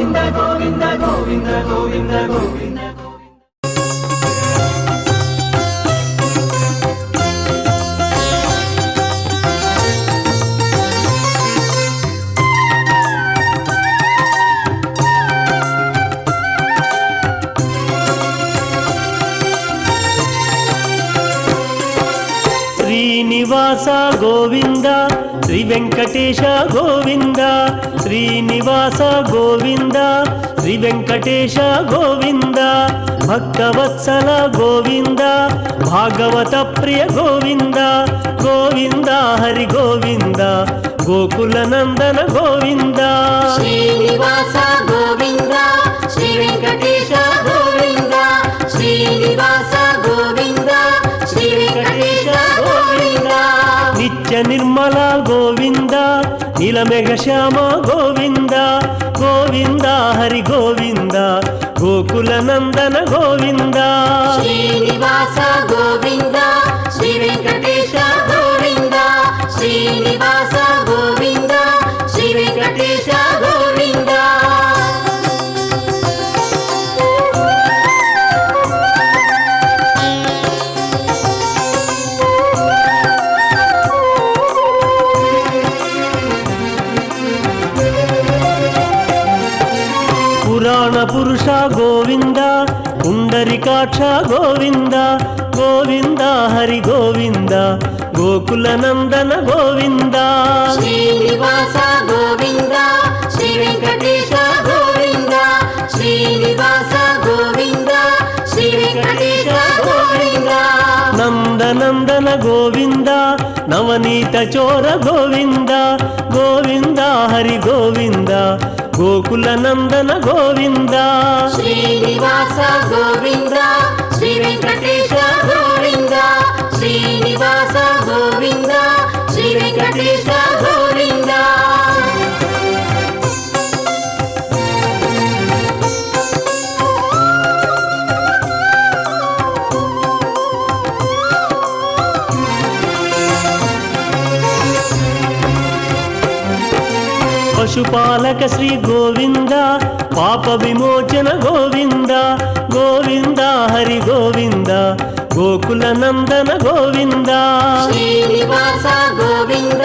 గోవింద గోవింద గోవింద గోవింద గోవింద శ్రీనివాస గోవింద శ్రీ వెంకటేశ గోవింద శ్రీనివాస గోవింద శ్రీ వెంకటేశ గోవింద భక్తవత్సల గోవింద భాగవత ప్రియ గోవింద గోవింద హరి గోవింద గోకుల నందన గోవింద శ్రీనివాస గోవింద శ్రీ వెంకటేశ గోవింద శ్రీనివాస గోవింద శ్రీ వెంకటేశ గోవింద నిత్య నిర్మల గోవింద నీలమేఘ శ్యామ గోవింద గోవింద హరి గోవింద గోకుల నందన గోవింద శ్రీనివాస గోవింద శ్రీ వెంకటేశ గోవింద శ్రీనివాస గోవింద శ్రీ వెంకటేశ గోవింద పురాణ పురుష గోవింద పుండరికాక్ష గోవింద గోవింద హరి గోవింద గోకుల నందన గోవింద శ్రీనివాస గోవింద శ్రీ వెంకటేశ గోవింద శ్రీనివాస గోవింద శ్రీ వెంకటేశ గోవింద నందనందన గోవింద నవనీత చోర గోవింద గోవింద హరి గోవింద గోకుల నందన గోవింద శ్రీనివాస గోవింద శ్రీ వెంకటేశ గోవింద శ్రీనివాస గోవింద శ్రీ వెంకటేశ గోవింద పశుపాలక శ్రీ గోవింద పాప విమోచన గోవింద గోవింద హరి గోవింద గోకుల నందన గోవింద శ్రీనివాస గోవింద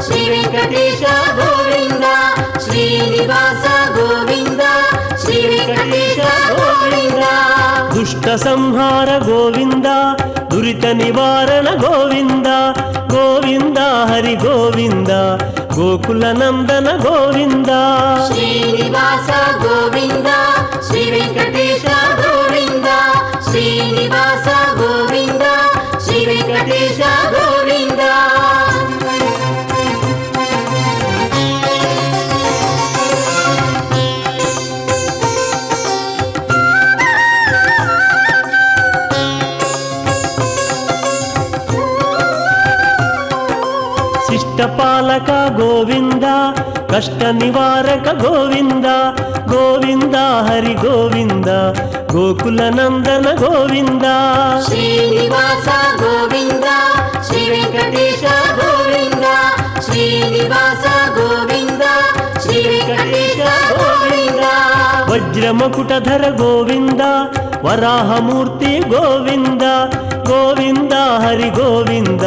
శ్రీ వెంకటేశ గోవింద శ్రీనివాస గోవింద శ్రీ వెంకటేశ గోవింద దుష్ట సంహార గోవింద దురిత నివారణ గోవింద గోవింద హరి గోవింద గోకుల నందన గోవింద శ్రీనివాస గోవింద శ్రీ వెంకటేశ గోవింద శ్రీనివాస గోవింద శ్రీ వెంకటేశ గోవింద శిష్టపాలక గోవింద కష్ట నివారక గోవింద గోవింద హరి గోవింద గోకుల నందన గోవింద శ్రీనివాస గోవింద శ్రీ వెంకటేశ గోవింద శ్రీనివాస గోవింద శ్రీ వెంకటేశ గోవింద వజ్రమకుటధర గోవింద వరాహమూర్తి గోవింద గోవింద హరి గోవింద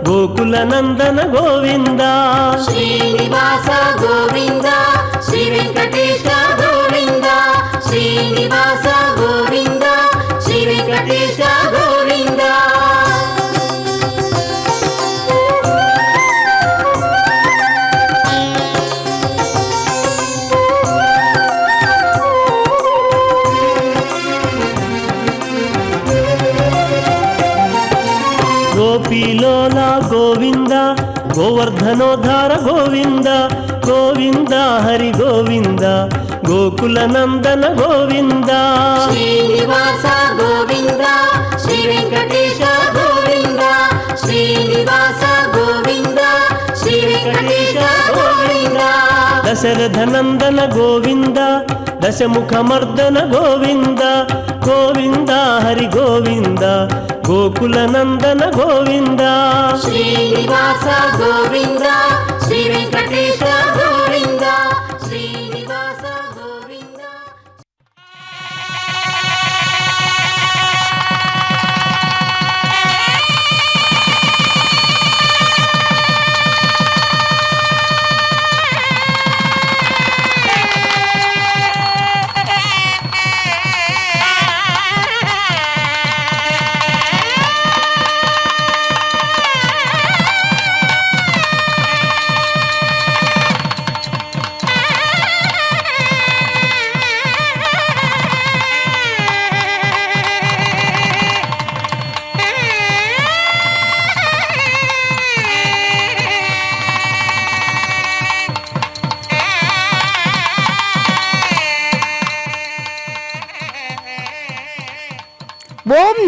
గోకుల నందన గోవింద శ్రీనివాస గోవింద శ్రీ వెంకటేశ గోవింద శ్రీనివాస గోవింద శ్రీ వెంకటేశ గోవింద గోపీలోల గోవింద గోవర్ధనోద్ధార గోవింద గోవింద హరి గోవింద గోకుల నందన గోవింద శ్రీనివాస గోవింద శ్రీ వెంకటేశ గోవింద శ్రీనివాస గోవింద శ్రీ వెంకటేశ గోవింద దశరథ నందన గోవింద దశముఖమర్దన గోవింద గోవింద హరి గోవింద గోకుల నందన గోవింద శ్రీనివాస గోవింద శ్రీ వెంకటేశ గోవింద శ్రీనివాస గోవింద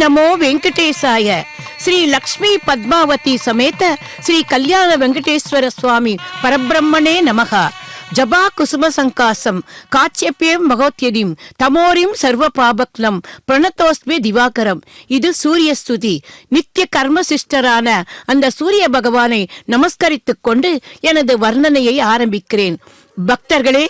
நமோ வெங்கடேசாய. ஸ்ரீ லக்ஷ்மி பத்மாவதி சமேத ஸ்ரீ கல்யாண வெங்கடேஸ்வர சுவாமி பரபிரம்மனே நமக. ஜபா குசும சங்காசம் காட்சியப்பியம் மகோத்யதிம் தமோரிம் சர்வ பாபக்லம் பிரணதோஸ்மி திவாகரம். இது சூரிய ஸ்துதி. நித்திய கர்ம சிஸ்டரான அந்த சூரிய பகவானை நமஸ்கரித்துக் கொண்டு எனது வர்ணனையை ஆரம்பிக்கிறேன். பக்தர்களே,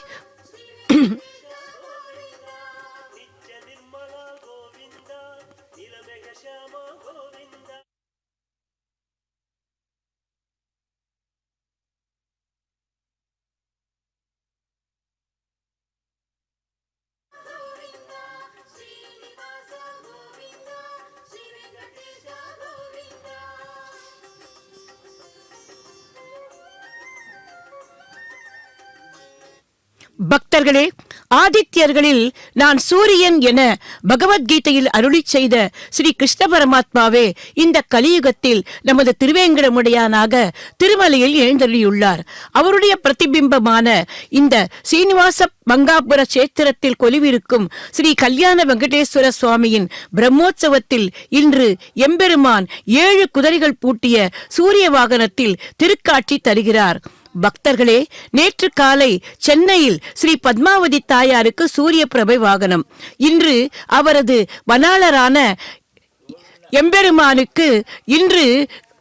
பக்தர்களே, ஆதித்யர்களில் நான் சூரியன் என பகவத்கீதையில் அருளி செய்த ஸ்ரீ கிருஷ்ண பரமாத்மாவே இந்த கலியுகத்தில் நமது திருவேங்கடமுடையானாக திருமலையில் எழுந்தருளியுள்ளார். அவருடைய பிரதிபிம்பமான இந்த சீனிவாச மங்காபுர சேத்திரத்தில் கொலுவிருக்கும் ஸ்ரீ கல்யாண வெங்கடேஸ்வர சுவாமியின் பிரம்மோற்சவத்தில் இன்று எம்பெருமான் 7 குதிரைகள் பூட்டிய சூரிய வாகனத்தில் திருக்காட்சி தருகிறார். பக்தர்களே, நேற்று காலை சென்னையில் ஸ்ரீ பத்மாவதி தாயாருக்கு சூரிய பிரபை வாகனம், இன்று அவரது வனாளரான எம்பெருமானுக்கு இன்று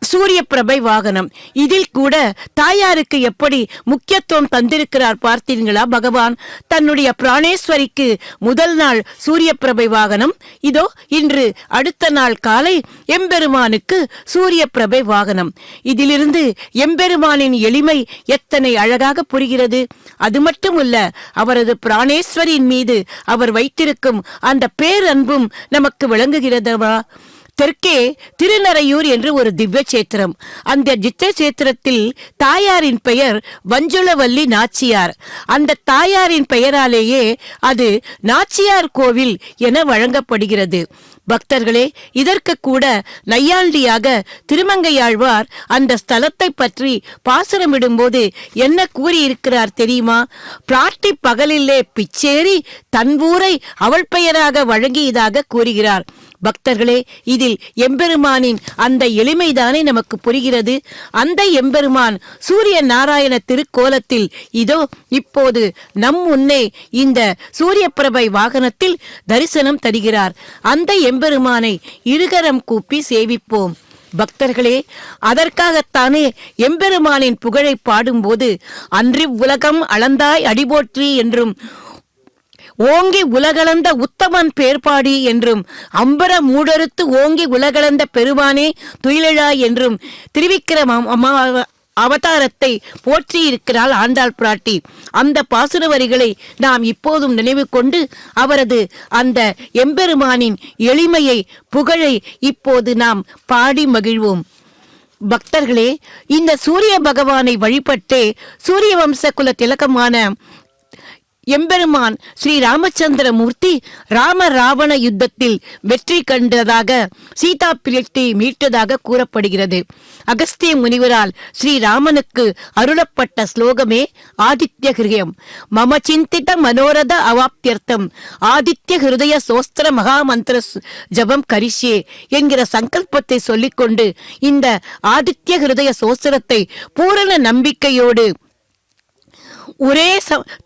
சூரிய பிரபை வாகனம். இதில் கூட தாயாருக்கு எப்படி முக்கியத்துவம் தந்திருக்கிறார் பார்த்தீர்களா? பகவான் தன்னுடைய பிராணேஸ்வரிக்கு முதல் நாள் சூரிய பிரபை வாகனம், இதோ இன்று அடுத்த நாள் காலை எம்பெருமானுக்கு சூரிய பிரபை வாகனம். இதிலிருந்து எம்பெருமானின் எளிமை எத்தனை அழகாக புரிகிறது. அது மட்டுமல்ல, அவரது பிராணேஸ்வரியின் மீது அவர் வைத்திருக்கும் அந்த பேரன்பும் நமக்கு விளங்குகிறதா? தெற்கே திருநறையூர் என்று ஒரு திவ்ய சேத்திரம். அந்த திவ்ய சேத்திரத்தில் தாயாரின் பெயர் வஞ்சுளவல்லி நாச்சியார். அந்த தாயாரின் பெயராலேயே அது நாச்சியார் கோவில் என வழங்கப்படுகிறது. பக்தர்களே, இதற்கு கூட நையாண்டியாக திருமங்கையாழ்வார் அந்த ஸ்தலத்தை பற்றி பாசுரமிடும்போது என்ன கூறியிருக்கிறார் தெரியுமா? பிராட்டி பகலிலே பிச்சேரி தன் ஊரை அவள் பெயராக வழங்கியதாக கூறுகிறார். பக்தர்களே, இதில் எம்பெருமானின் அந்த எளிமைதானே நமக்கு புரிகிறது. அந்த எம்பெருமான் சூரிய நாராயண திருக்கோலத்தில் இதோ இப்போது நம் முன்னே இந்த சூரிய பிரபை வாகனத்தில் தரிசனம் தருகிறார். அந்த எம்பெருமானை இருகரம் கூப்பி சேவிப்போம். பக்தர்களே, அதற்காகத்தானே எம்பெருமானின் புகழை பாடும்போது அன்றி உலகம் அளந்தாய் அடிபோற்றி என்றும் ஓங்கி உலகளந்த உத்தமன் பேர்பாடி என்றும் அம்பர மூடறுத்து ஓங்கி உலகளந்த பெருமானே துயிலழாய் என்றும் திருவிக்கிரம அவதாரத்தை போற்றி இருக்கிறாள் ஆண்டாள் பிராட்டி. அந்த பாசுர வரிகளை நாம் இப்போதும் நினைவு கொண்டு அவரது அந்த எம்பெருமானின் எளிமையை புகழை இப்போது நாம் பாடி மகிழ்வோம். பக்தர்களே, இந்த சூரிய பகவானை வழிபட்டே சூரிய வம்ச குல திலகமான எம்பெருமான் ஸ்ரீ ராமச்சந்திர மூர்த்தி ராம ராவண யுத்தத்தில் வெற்றி கண்டதாக சீதா பிரியத்தை மீட்டதாக கூறப்படுகிறது. அகஸ்திய முனிவரால் ஸ்ரீராமனுக்கு அருளப்பட்ட ஸ்லோகமே ஆதித்ய ஹிருதயம். மம சிந்தித மனோரத அவாப்தியர்த்தம் ஆதித்ய ஹிருதய சோஸ்திர மகாமந்திர ஜபம் கரிஷ்யே என்கிற சங்கல்பத்தை சொல்லிக்கொண்டு இந்த ஆதித்ய ஹிருதய சோஸ்திரத்தை பூரண நம்பிக்கையோடு ஒரே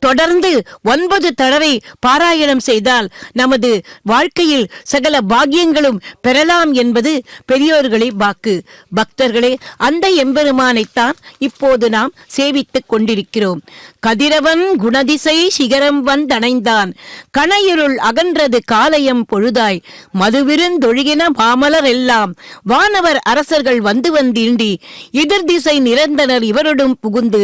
தொடர்ந்து 9 தடவை பாராயணம் செய்தால் நமது வாழ்க்கையில் சகல பாக்கியங்களும் பெறலாம் என்பது பெரியோர்களை வாக்கு. பக்தர்களே, அந்த எம்பெருமானைத்தான் இப்போது நாம் சேவித்துக் கொண்டிருக்கிறோம். கதிரவன் குணதிசை சிகரம் வந்தணைந்தான் கணையிருள் அகன்றது காலையம் பொழுதாய் மதுவிருந்தொழுகின மாமலர் எல்லாம் வானவர் அரசர்கள் வந்து வந்தீண்டி எதிர் திசை நிறந்தனர் இவருடன் புகுந்து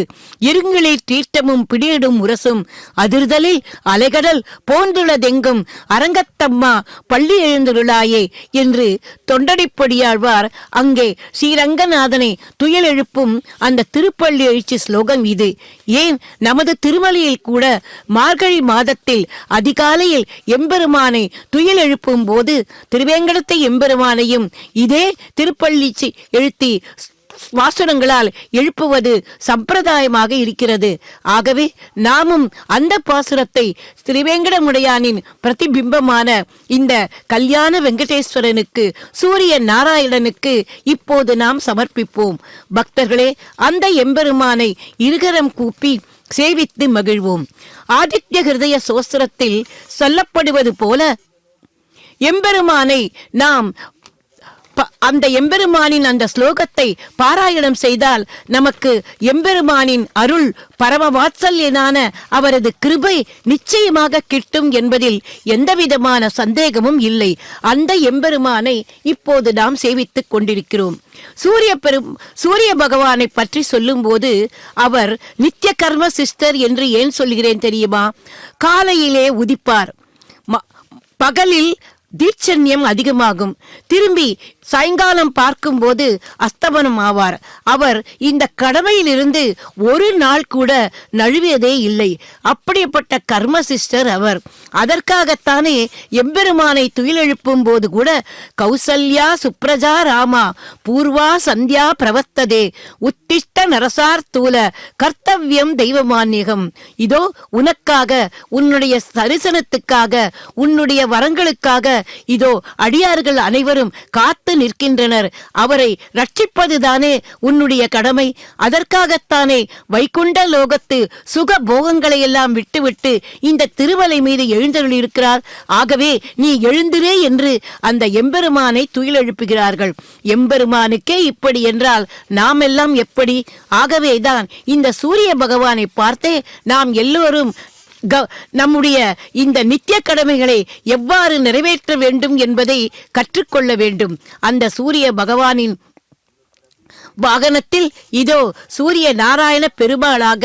இருங்களில் தீர்த்தமும் பிடியிடும் உரசும் அதிர்தலில் அலைகடல் போன்றுள்ளதெங்கும் அரங்கத்தம்மா பள்ளி எழுந்துள்ளாயே என்று தொண்டடிப்பொடியாழ்வார் அங்கே ஸ்ரீரங்கநாதனை துயில் எழுப்பும் அந்த திருப்பள்ளி எழுச்சி ஸ்லோகம் இது. ஏன் நமது திருமலையில் கூட மார்கழி மாதத்தில் அதிகாலையில் எம்பெருமானை துயில் எழுப்பும் போது திருவேங்கடத்தை எம்பெருமானையும் இதே திருப்பள்ளி எழுத்தி பாசுரங்களால் எழுப்புவது சம்பிரதாயமாக இருக்கிறது. ஆகவே நாமும் அந்த பாசுரத்தை திருவேங்கடமுடையானின் பிரதிபிம்பமான இந்த கல்யாண வெங்கடேஸ்வரனுக்கு, சூரிய நாராயணனுக்கு இப்போது நாம் சமர்ப்பிப்போம். பக்தர்களே, அந்த எம்பெருமானை இருகரம் கூப்பி சேவித்து மகிழ்வோம். ஆதித்ய ஹிருதய சோஸ்திரத்தில் சொல்லப்படுவது போல எம்பெருமானை நாம் அந்த எம்பெருமானின் அந்த ஸ்லோகத்தை பாராயணம் செய்தால் நமக்கு எம்பெருமானின் அருள், பரம வாத்சல்யனான அவரது கிருபை நிச்சயமாக கிட்டும் என்பதில் எந்தவிதமான சந்தேகமும் இல்லை. அந்த எம்பெருமானை இப்போது நாம் சேவித்துக் கொண்டிருக்கிறோம். சூரிய பகவானை பற்றி சொல்லும்போது அவர் நித்திய கர்ம சிஸ்டர் என்று ஏன் சொல்கிறேன் தெரியுமா? காலையிலே உதிப்பார், பகலில் தீட்சண்யம் அதிகமாகும், திரும்பி சாயங்காலம் பார்க்கும்போது அஸ்தமனம் ஆவார். அவர் இந்த கடமையிலிருந்து ஒரு நாள் கூட நழுவியதே இல்லை. அப்படிப்பட்ட கர்ம சிஸ்டர் அவர். அதற்காகத்தானே எம்பெருமானை துயிலெழுப்பும் போது கூட கௌசல்யா சுப்ரஜா ராமா பூர்வா சந்தியா பிரவர்த்ததே உத்திஷ்ட நரசார் தூல கர்த்தவ்யம் தெய்வமான்யகம். இதோ உனக்காக, உன்னுடைய தரிசனத்துக்காக, உன்னுடைய வரங்களுக்காக இதோ அடியார்கள் அனைவரும் காத்து நிற்கின்றனர். அவரை ரட்சிப்பதுதானே உன்னுடைய கடமை. அதற்காகத்தானே வைகுண்ட லோகத்து சுக போகங்களை எல்லாம் விட்டுவிட்டு இந்த திருமலை மீது எழுந்தருளியிருக்கிறார். ஆகவே நீ எழுந்திரே என்று அந்த எம்பெருமானை துயிலெழுப்புகிறார்கள். எம்பெருமானுக்கே இப்படி என்றால் நாம் எல்லாம் எப்படி? ஆகவேதான் இந்த சூரிய பகவானை பார்த்தே நாம் எல்லோரும் நம்முடைய இந்த நித்திய கடமைகளை எவ்வாறு நிறைவேற்ற வேண்டும் என்பதை கற்றுக்கொள்ள வேண்டும். அந்த சூரிய பகவானின் வாகனத்தில் இதோ சூரிய நாராயண பெருமாளாக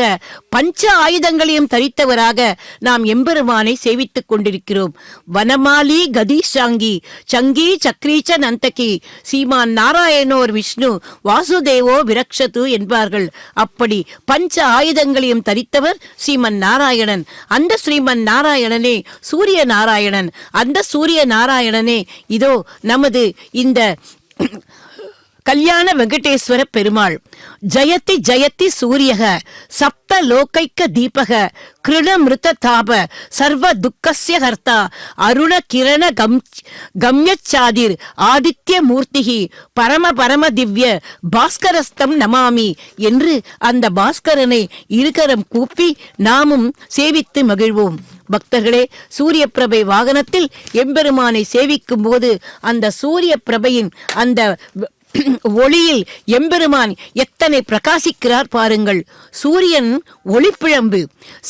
பஞ்ச ஆயுதங்களையும் தரித்தவராக நாம் எம்பெருமானை சேவித்துக் கொண்டிருக்கிறோம். வனமாலி கதீஷாங்கி சங்கி சக்ரீச்ச நந்தகி சீமான் நாராயணோர் விஷ்ணு வாசுதேவோ விரக்ஷது என்பார்கள். அப்படி பஞ்ச ஆயுதங்களையும் தரித்தவர் ஸ்ரீமன் நாராயணன். அந்த ஸ்ரீமன் நாராயணனே சூரிய நாராயணன். அந்த சூரிய நாராயணனே இதோ நமது இந்த கல்யாண வெங்கடேஸ்வர பெருமாள். ஜயதி ஜயதி சூரியக சப்த லோகைக்க தீபக கிருணமிருத தாப சர்வ துக்கஸ்ய ஹர்த்தா அருண கிரண கம்யச்சாதிர் ஆதித்ய மூர்த்திகி பரம பரம திவ்ய பாஸ்கரஸ்தம் நமாமி என்று அந்த பாஸ்கரனை இருகரம் கூப்பி நாமும் சேவித்து மகிழ்வோம். பக்தர்களே, சூரிய பிரபை வாகனத்தில் எம்பெருமானை சேவிக்கும் போது அந்த சூரிய பிரபையின் அந்த ஒளியில் எம்பெருமான் எத்தனை பிரகாசிக்கிறார் பாருங்கள். சூரியன் ஒளிப்பிழம்பு.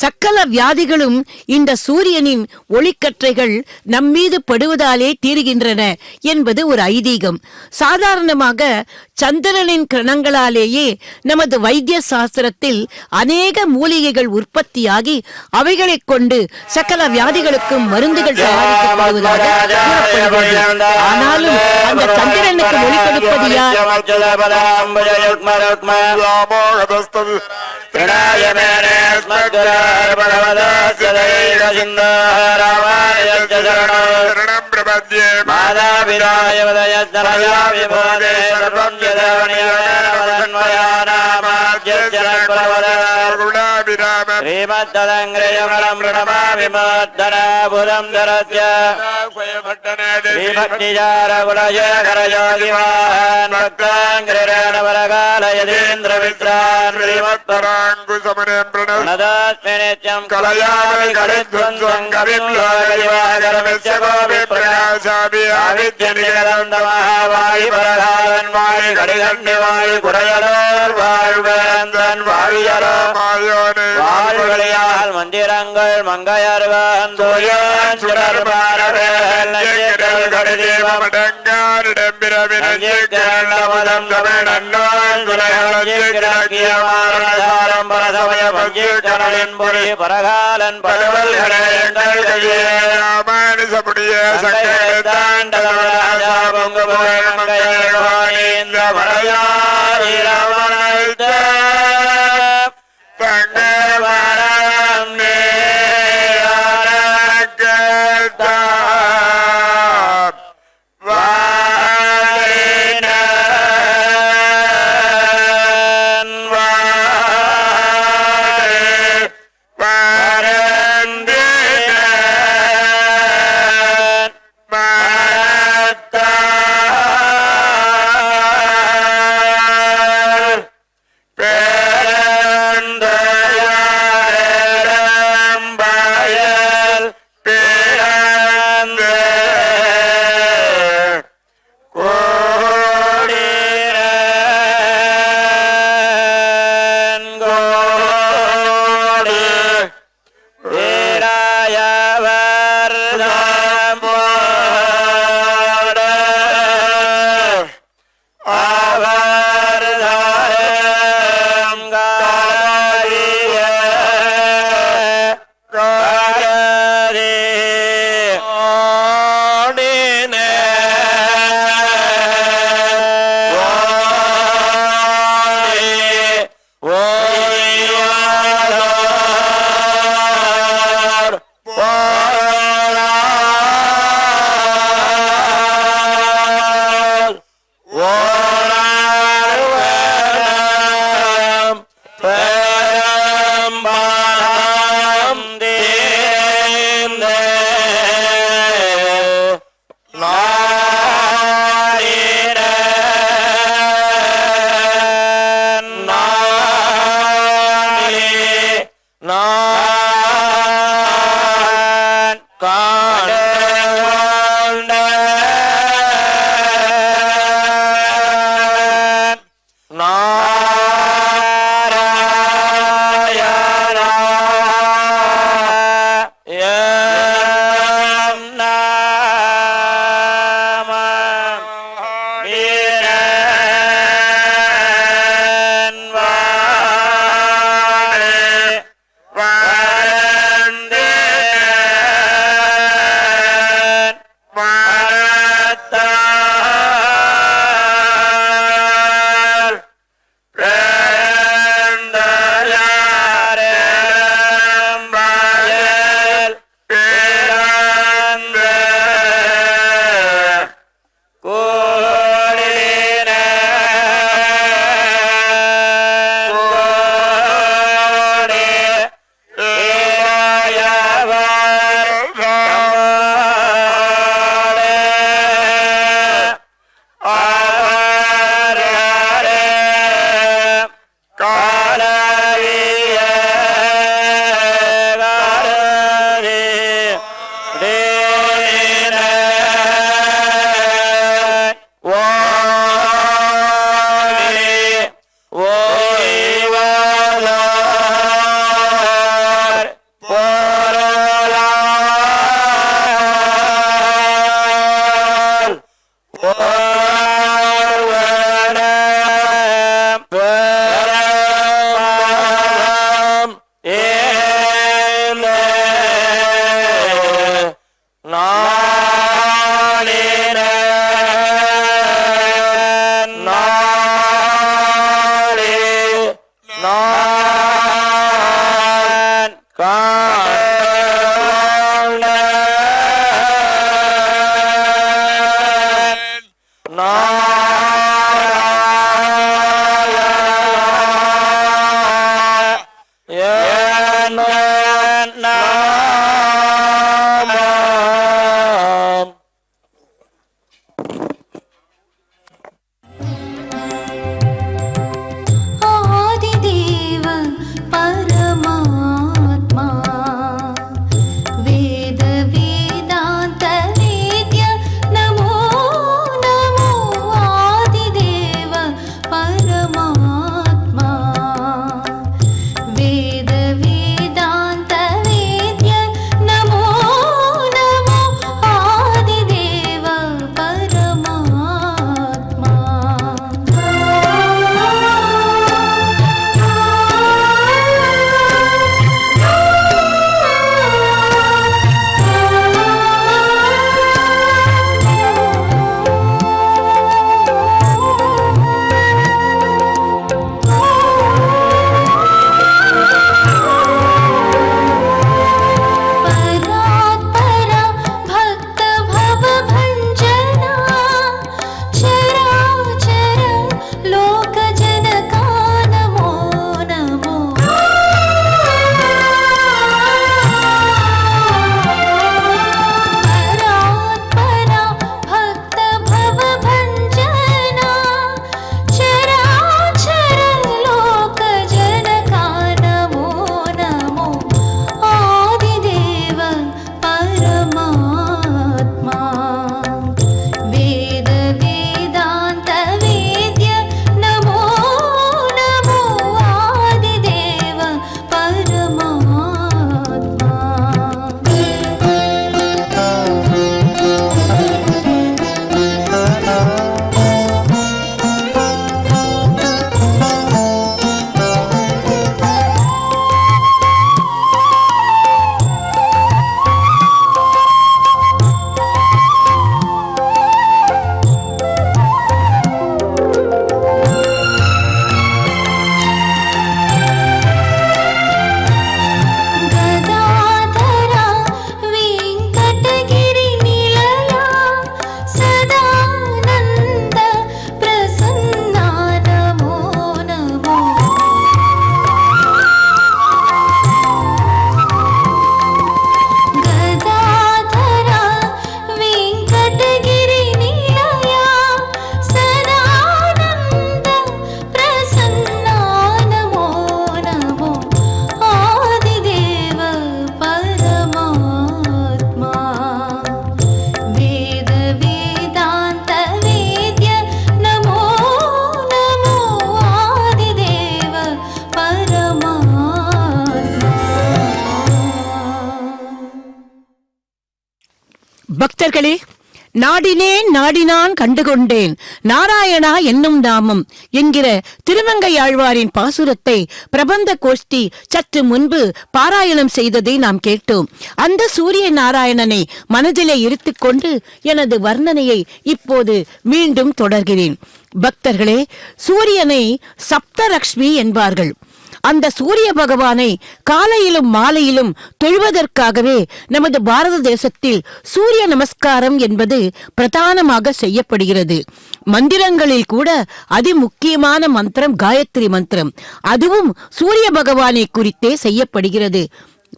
சக்கல வியாதிகளும் இந்த சூரியனின் ஒளிக்கற்றைகள் நம்மீது படுவதாலே தீருகின்றன என்பது ஒரு ஐதீகம். சாதாரணமாக சந்திரனின் கிரணங்களாலேயே நமது வைத்திய சாஸ்திரத்தில் அநேக மூலிகைகள் உற்பத்தியாகி அவைகளை கொண்டு சகல வியாதிகளுக்கும் மருந்துகள் தயாரிக்கப்படுவதாக கூறப்படுகிறது. ஆனாலும் அந்த சந்திரனுக்கு ஒளி கொடுப்பது யார்? மந்திரங்கள் மங்கையர்வன் தோயன் சுடர் பாரவேல் பரகாலன் ஓய்வாளோர் போலார் ஓராறுவனம் பெரும்பாலம் தீர்ந்த பக்தர்களே, நாடினேன் நாடினான் கண்டுகொண்டேன் நாராயணா என்னும் நாமம் என்கிற திருமங்கையாழ்வாரின் பாசுரத்தை பிரபந்த கோஷ்டி சற்று முன்பு பாராயணம் செய்ததை நாம் கேட்டோம். அந்த சூரிய நாராயணனை மனதிலே இருத்துக்கொண்டு எனது வர்ணனையை இப்போது மீண்டும் தொடர்கிறேன். பக்தர்களே, சூரியனை சப்தலக்ஷ்மி என்பார்கள். அந்த சூரிய பகவானை காலையிலும் மாலையிலும் தொழுவதற்காகவே நமது பாரத தேசத்தில் சூரிய நமஸ்காரம் என்பது பிரதானமாக செய்யப்படுகிறது. மந்திரங்களில் கூட அதிமுக்கியமான மந்திரம் காயத்ரி மந்திரம், அதுவும் சூரிய பகவானை குறித்தே செய்யப்படுகிறது.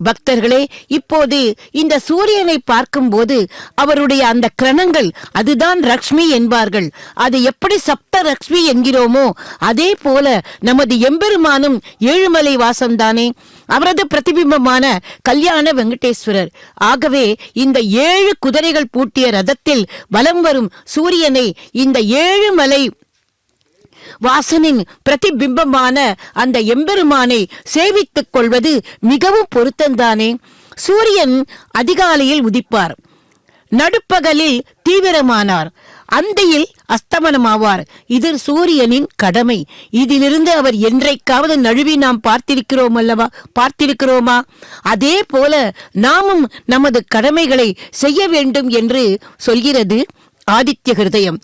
பக்தர்களே, இப்போது இந்த சூரியனை பார்க்கும்போது அவருடைய அந்த கிரணங்கள் அதுதான் லக்ஷ்மி என்பார்கள். அது எப்படி சப்த லக்ஷ்மி என்கிறோமோ அதே போல நமது எம்பெருமானும் ஏழுமலை வாசம்தானே. அவரது பிரதிபிம்பமான கல்யாண வெங்கடேஸ்வரர். ஆகவே இந்த 7 குதிரைகள் பூட்டிய ரதத்தில் வலம் வரும் சூரியனை இந்த ஏழுமலை வாசனின் பிரதிபிம்பமான அந்த எம்பெருமானை சேவித்துக் கொள்வது மிகவும் பொருத்தந்தானே. சூரியன் அதிகாலையில் உதிப்பார், நடுப்பகலில் தீவிரமானார், அந்தியில் அஸ்தமனமாவார். இது சூரியனின் கடமை. இதிலிருந்து அவர் என்றைக்காவது நழுவி நாம் பார்த்திருக்கிறோமா? அதே போல நாமும் நமது கடமைகளை செய்ய வேண்டும் என்று சொல்கிறது ஆதித்ய ஹிருதயம்.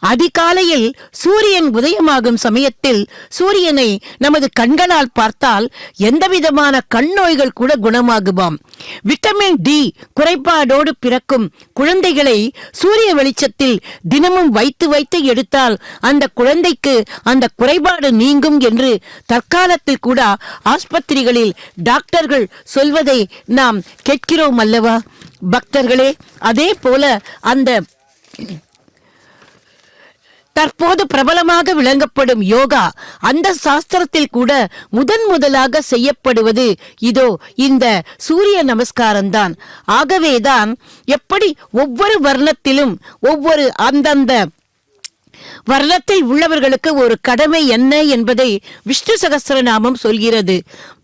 அதிகாலையில் சூரியன் உதயமாகும் சமயத்தில் சூரியனை நமது கண்களால் பார்த்தால் எந்தவிதமான கண் நோய்கள் கூட குணமாகுமாம். விட்டமின் டி குறைபாடோடு பிறக்கும் குழந்தைகளை சூரிய வெளிச்சத்தில் தினமும் வைத்து எடுத்தால் அந்த குழந்தைக்கு அந்த குறைபாடு நீங்கும் என்று தற்காலத்தில் கூட ஆஸ்பத்திரிகளில் டாக்டர்கள் சொல்வதை நாம் கேட்கிறோம் அல்லவா பக்தர்களே. அதே போல அந்த தற்போது பிரபலமாக விளங்கப்படும் யோகா, அந்த சாஸ்திரத்தில் கூட முதலாக செய்யப்படுவது இதோ இந்த சூரிய நமஸ்காரம்தான். ஆகவேதான் எப்படி ஒவ்வொரு வர்ணத்திலும் ஒவ்வொரு அந்தந்த வர்ணத்தில் உள்ளவர்களுக்கு ஒரு கடமை என்ன என்பதை விஷ்ணு சகஸ்ரநாமம் சொல்கிறது.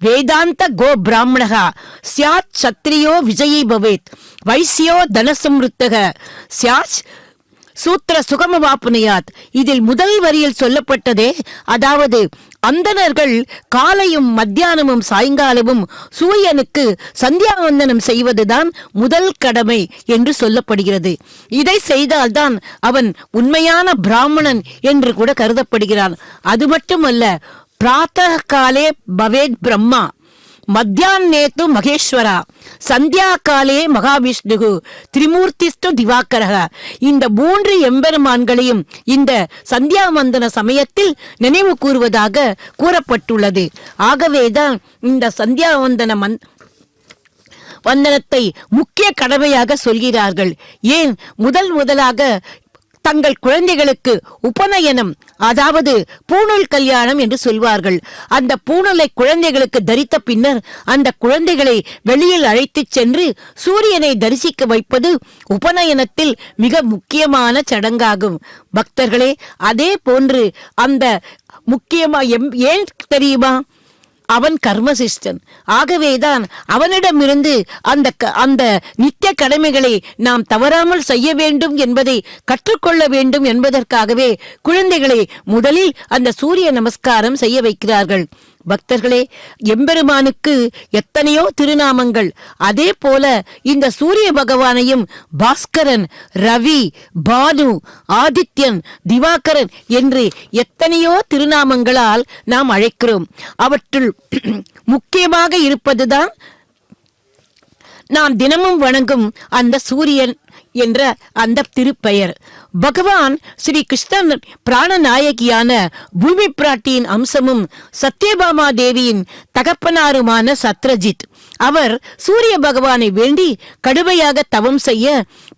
வேதாந்த கோ பிராமணகா ஸ்யாத் சத்ரியோ விஜயி பவேத் வைசியோ தனசம்ருத்தக ஸ்யாத் சூத்திர சுகமவாப்புனையாத். இதில் முதல் வரியில் சொல்லப்பட்டதே, அதாவது அந்தணர்கள் காலையும் மத்தியானமும் சாயங்காலமும் சூரியனுக்கு சந்தியாவந்தனம் செய்வதுதான் முதல் கடமை என்று சொல்லப்படுகிறது. இதை செய்தால்தான் அவன் உண்மையான பிராமணன் என்று கூட கருதப்படுகிறான். அது மட்டுமல்ல, பிராத்தः காலே பவேத் பிரம்மா, மத்தியானேத்து மகேஸ்வரா, சந்தியா காலே மகாவிஷ்ணு, திரிமூர்த்திஸ்து திவாகரக. இந்த 3 எம்பெருமான்களையும் இந்த சந்தியாவந்தன சமயத்தில் நினைவு கூறுவதாக கூறப்பட்டுள்ளது. ஆகவேதான் இந்த சந்தியாவந்தன வந்தனத்தை முக்கிய கடமையாக சொல்கிறார்கள். ஏன் முதலாக தங்கள் குழந்தைகளுக்கு உபநயனம், அதாவது பூணூல் கல்யாணம் என்று சொல்வார்கள். அந்த பூணூலை குழந்தைகளுக்கு தரித்த பின்னர் அந்த குழந்தைகளை வெளியில் அழைத்துச் சென்று சூரியனை தரிசிக்க வைப்பது உபநயனத்தில் மிக முக்கியமான சடங்காகும். பக்தர்களே, அதே போன்று அந்த முக்கியமா ஏன் தெரியுமா? அவன் கர்மசிஷ்டன். ஆகவேதான் அவனிடமிருந்து அந்த நித்திய கடமைகளை நாம் தவறாமல் செய்ய வேண்டும் என்பதை கற்றுக்கொள்ள வேண்டும் என்பதற்காகவே குழந்தைகளை முதலில் அந்த சூரிய நமஸ்காரம் செய்ய வைக்கிறார்கள். பக்தர்களே, எம்பெருமானுக்கு எத்தனையோ திருநாமங்கள். அதே போல இந்த சூரிய பகவானையும் பாஸ்கரன், ரவி, பானு, ஆதித்யன், திவாகரன் என்று எத்தனையோ திருநாமங்களால் நாம் அழைக்கிறோம். அவற்றுள் முக்கியமாக இருப்பதுதான் நாம் தினமும் வணங்கும் அந்த சூரியன் என்ற அந்த திருப்பெயர். பகவான் ஸ்ரீ கிருஷ்ணன் பிராணநாயகியான பூமி பிராட்டியின் அம்சமும் சத்யபாமா தேவியின் தகப்பனாருமான சத்ரஜித். அவர் சூரிய பகவானை வேண்டி கடுமையாக தவம் செய்ய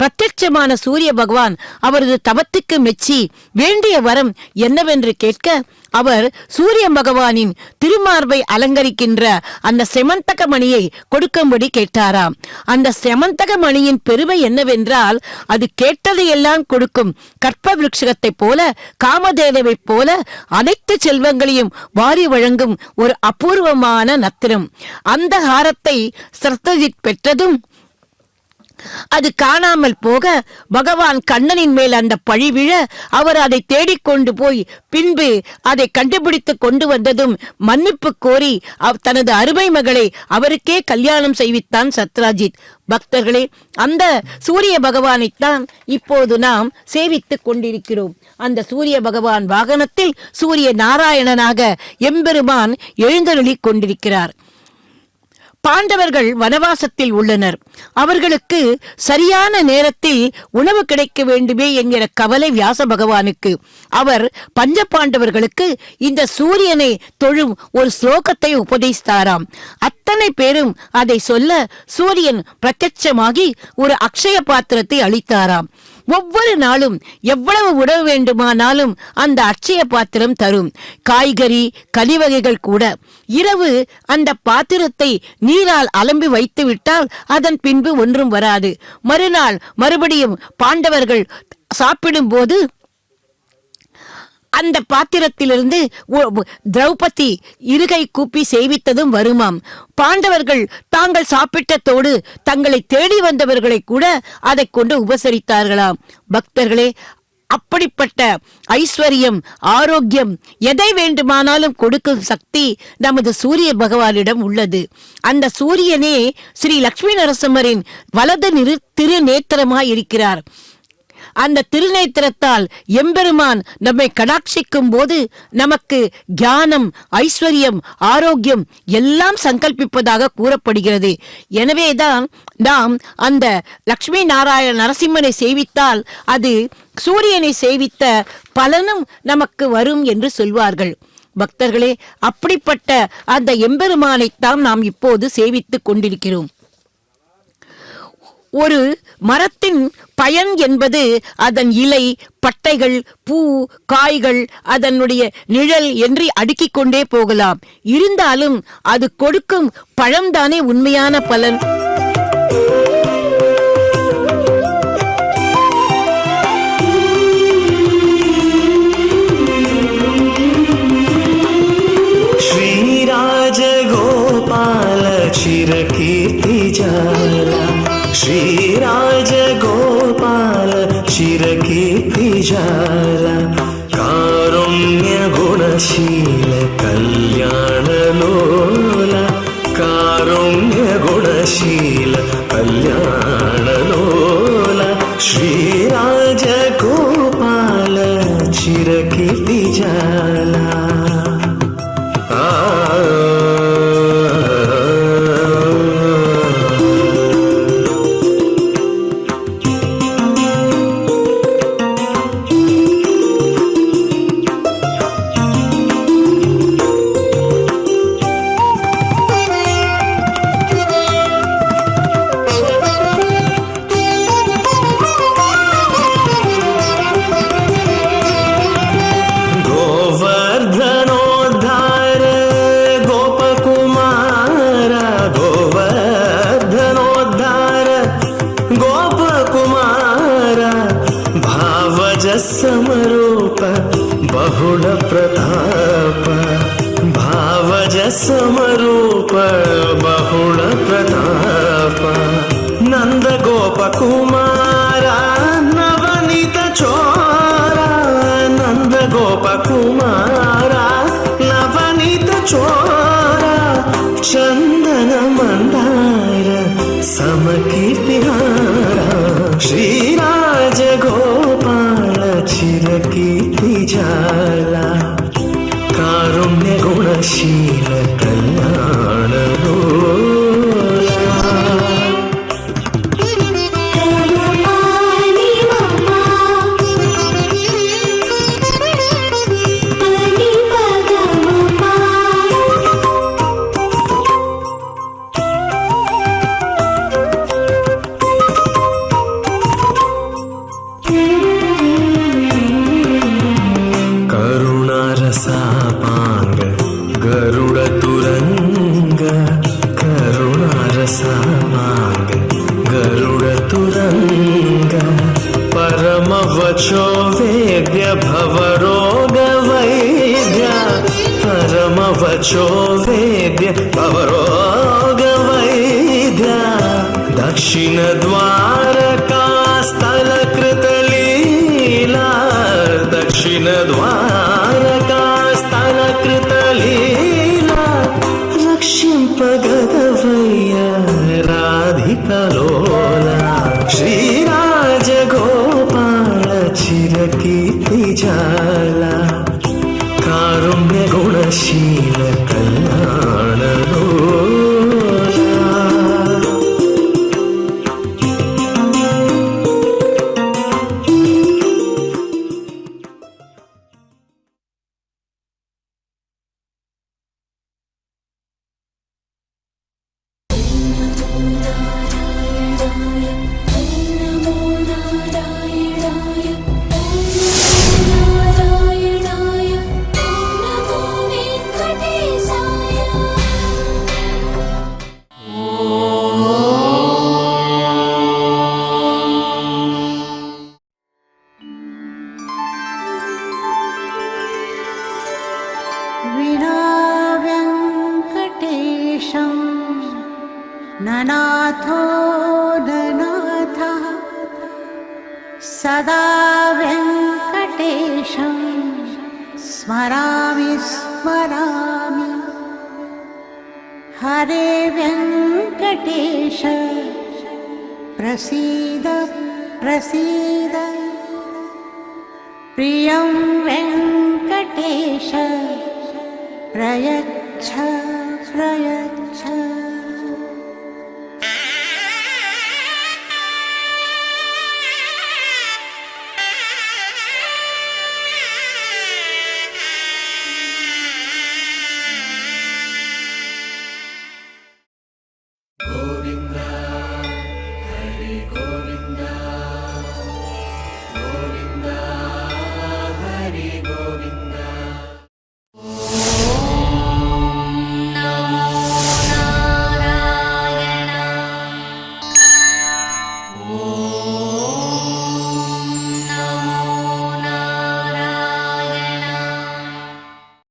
பிரத்யட்சமான சூரிய பகவான் அவரது தவத்துக்கு மெச்சி வேண்டிய வரம் என்னவென்று கேட்க அவர் சூரிய பகவானின் திருமார்பை அலங்கரிக்கின்ற அந்த செமந்தக மணியை கொடுக்கும்படி கேட்டாராம். அந்த செமந்தக மணியின் பெருமை என்னவென்றால், அது கேட்டதையெல்லாம் கொடுக்கும் கற்ப விருட்சத்தை போல, காமதேனவை போல அனைத்து செல்வங்களையும் வாரி வழங்கும் ஒரு அபூர்வமான நத்திரம். அந்த ஹாரத்தை சத்ரஜித் பெற்றதும் அது காணாமல் போக பகவான் கண்ணனின் மேல் அந்த பழி விழ அவர் அதை தேடிக்கொண்டு போய் பின்பு அதை கண்டுபிடித்து கொண்டு வந்ததும் மன்னிப்பு கோரி தனது அருமை மகளை அவருக்கே கல்யாணம் செய்வித்தான் சத்ராஜித். பக்தர்களே, அந்த சூரிய பகவானைத்தான் இப்போது நாம் சேவித்துக் கொண்டிருக்கிறோம். அந்த சூரிய பகவான் வாகனத்தில் சூரிய நாராயணனாக எம்பெருமான் எழுந்தருளிக் கொண்டிருக்கிறார். பாண்டவர்கள் வனவாசத்தில் உள்ளனர். அவர்களுக்கு சரியான நேரத்தில் உணவு கிடைக்க வேண்டுமே என்கிற கவலை வியாச பகவானுக்கு. அவர் பஞ்ச பாண்டவர்களுக்கு இந்த சூரியனை தொழும் ஒரு ஸ்லோகத்தை உபதேசித்தாராம். அத்தனை பேரும் அதை சொல்ல சூரியன் பிரத்யட்சமாகி ஒரு அக்ஷய பாத்திரத்தை அளித்தாராம். ஒவ்வொரு நாளும் எவ்வளவு உணவு வேண்டுமானாலும் அந்த அட்சய பாத்திரம் தரும். காய்கறி கனிவகைகள் கூட. இரவு அந்த பாத்திரத்தை நீரால் அலம்பி வைத்து விட்டால் அதன் பின்பு ஒன்றும் வராது. மறுநாள் மறுபடியும் பாண்டவர்கள் சாப்பிடும் போது அந்த பாத்திரத்திலிருந்து திரௌபதி இருகை கூப்பி சேவித்ததும் வருமாம். பாண்டவர்கள் தாங்கள் சாப்பிட்டதோடு தங்களை தேடி வந்தவர்களை கூட அதை கொண்டு உபசரித்தார்களாம். பக்தர்களே, அப்படிப்பட்ட ஐஸ்வர்யம், ஆரோக்கியம், எதை வேண்டுமானாலும் கொடுக்கும் சக்தி நமது சூரிய பகவானிடம் உள்ளது. அந்த சூரியனே ஸ்ரீ லட்சுமி நரசிம்மரின் வலது திருநேத்திரமாய் இருக்கிறார். அந்த திருநேத்திரத்தால் எம்பெருமான் நம்மை கடாட்சிக்கும் போது நமக்கு ஞானம், ஐஸ்வர்யம், ஆரோக்கியம் எல்லாம் சங்கல்பிப்பதாக கூறப்படுகிறது. எனவேதான் நாம் அந்த லட்சுமி நாராயண நரசிம்மனை சேவித்தால் அது சூரியனை சேவித்த பலனும் நமக்கு வரும் என்று சொல்வார்கள். பக்தர்களே, அப்படிப்பட்ட அந்த எம்பெருமானைத்தான் நாம் இப்போது சேவித்துக் கொண்டிருக்கிறோம். ஒரு மரத்தின் பயன் என்பது அதன் இலை, பட்டைகள், பூ, காய்கள், அதனுடைய நிழல் என்று அடுக்கிக் கொண்டே போகலாம். இருந்தாலும் அது கொடுக்கும் பழம்தானே உண்மையான பலன். श्रीराजगोपाल चिरकीर्तिजाल कारुण्यगुणशील कल्याणलोल कारुण्यगुणशील कल्याणलोल श्रीराजगोपाल चिरकीर्तिजाल समरूप बहुल प्रताप भावज समरूप बहुल प्रताप नंद गोप कुमारा नवनीत चोरा नंद गोप कुमारा नवनीत चोरा चंदन मंदार समकीर्तिहारा श्रीराजगोपाल चिरकीर्तिजाला कारुण्यगुणशील कल्याणलोला करुणारसापांग गरुड तुरंग करुणारसापांग गरुड तुरंग परम वचो वेद्य भवरोग वैद्य परम वचो वेद्य भवरोग वैद्य दक्षिण द्वार శ్రీశైల కళ్యాణలో विना वेङ्कटेशं ननाथो ननाथः सदा वेङ्कटेशं स्मरामि स्मरामि हरे वेङ्कटेश प्रसीद प्रसीद प्रियं वेङ्कटेश प्रयच्छ प्रयच्छ